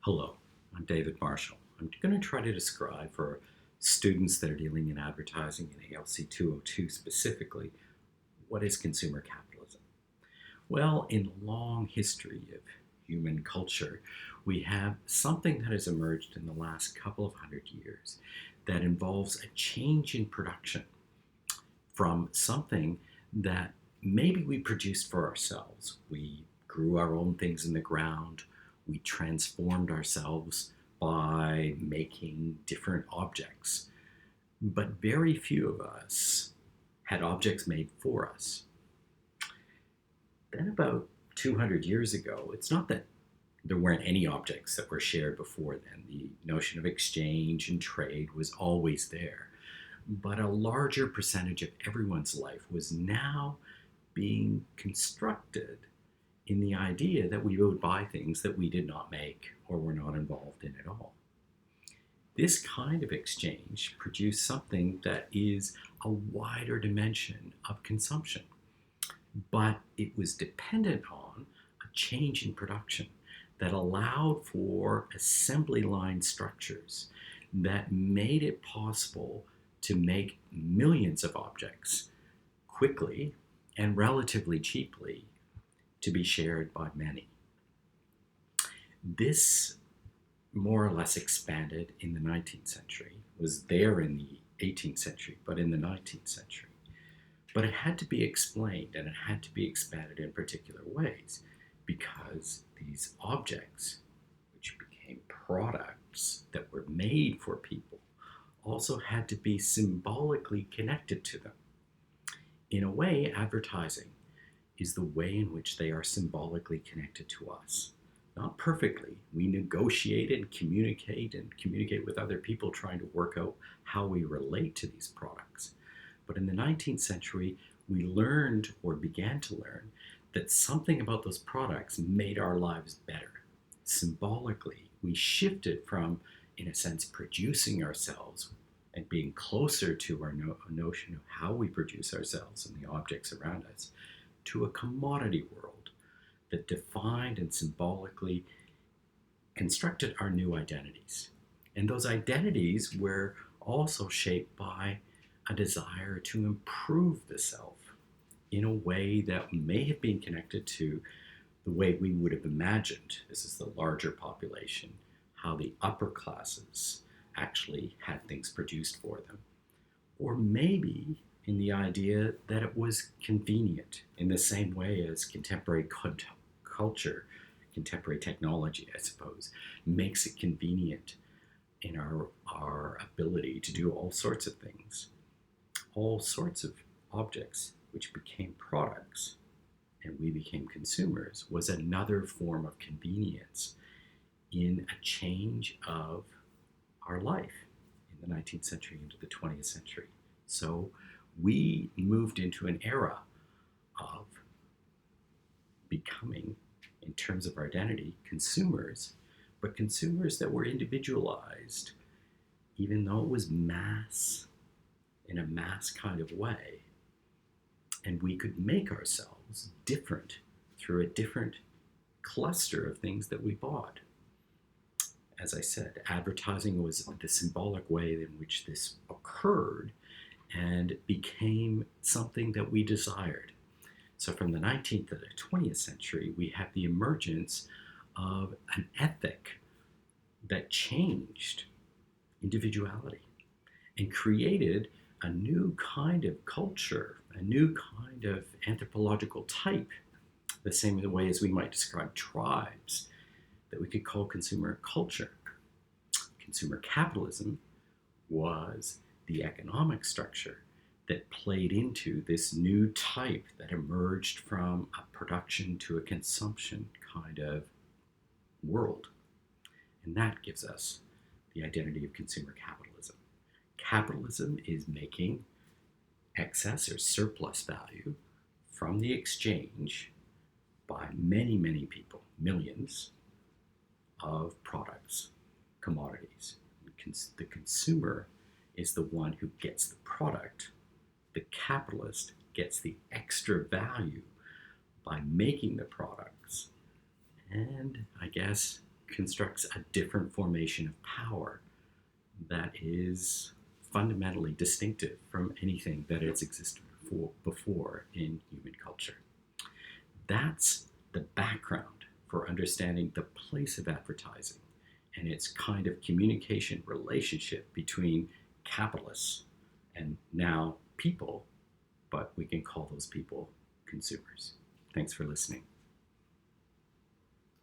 Hello, I'm David Marshall. I'm going to try to describe for students that are dealing in advertising in ALC 202 specifically, what is consumer capitalism? Well, in the long history of human culture, we have something that has emerged in the last couple of hundred years that involves a change in production from something that maybe we produced for ourselves. We grew our own things in the ground. We transformed ourselves by making different objects. But very few of us had objects made for us. Then, about 200 years ago, it's not that there weren't any objects that were shared before then. The notion of exchange and trade was always there. But a larger percentage of everyone's life was now being constructed in the idea that we would buy things that we did not make or were not involved in at all. This kind of exchange produced something that is a wider dimension of consumption, but it was dependent on a change in production that allowed for assembly line structures that made it possible to make millions of objects quickly and relatively cheaply to be shared by many. This more or less expanded in the 19th century, was there in the 18th century, but in the 19th century. But it had to be explained and it had to be expanded in particular ways because these objects, which became products that were made for people, also had to be symbolically connected to them. In a way, advertising is the way in which they are symbolically connected to us. Not perfectly. We negotiate and communicate with other people trying to work out how we relate to these products. But in the 19th century, we learned or began to learn that something about those products made our lives better. Symbolically, we shifted from, in a sense, producing ourselves and being closer to our notion of how we produce ourselves and the objects around us, to a commodity world that defined and symbolically constructed our new identities. And those identities were also shaped by a desire to improve the self in a way that may have been connected to the way we would have imagined, this is the larger population, how the upper classes actually had things produced for them. Or maybe in the idea that it was convenient in the same way as contemporary culture, contemporary technology, I suppose, makes it convenient in our ability to do all sorts of things. All sorts of objects which became products and we became consumers was another form of convenience in a change of our life in the 19th century into the 20th century. So we moved into an era of becoming, in terms of our identity, consumers, but consumers that were individualized, even though it was mass, in a mass kind of way. And we could make ourselves different through a different cluster of things that we bought. As I said, advertising was the symbolic way in which this occurred and became something that we desired. So from the 19th to the 20th century, we have the emergence of an ethic that changed individuality and created a new kind of culture, a new kind of anthropological type, the same way as we might describe tribes, that we could call consumer culture. Consumer capitalism was the economic structure that played into this new type that emerged from a production to a consumption kind of world. And that gives us the identity of consumer capitalism. Capitalism is making excess or surplus value from the exchange by many, many people, millions of products, commodities. The consumer is the one who gets the product. The capitalist gets the extra value by making the products and, I guess, constructs a different formation of power that is fundamentally distinctive from anything that has existed before in human culture. That's the background for understanding the place of advertising and its kind of communication relationship between capitalists and now people, but we can call those people consumers. Thanks for listening.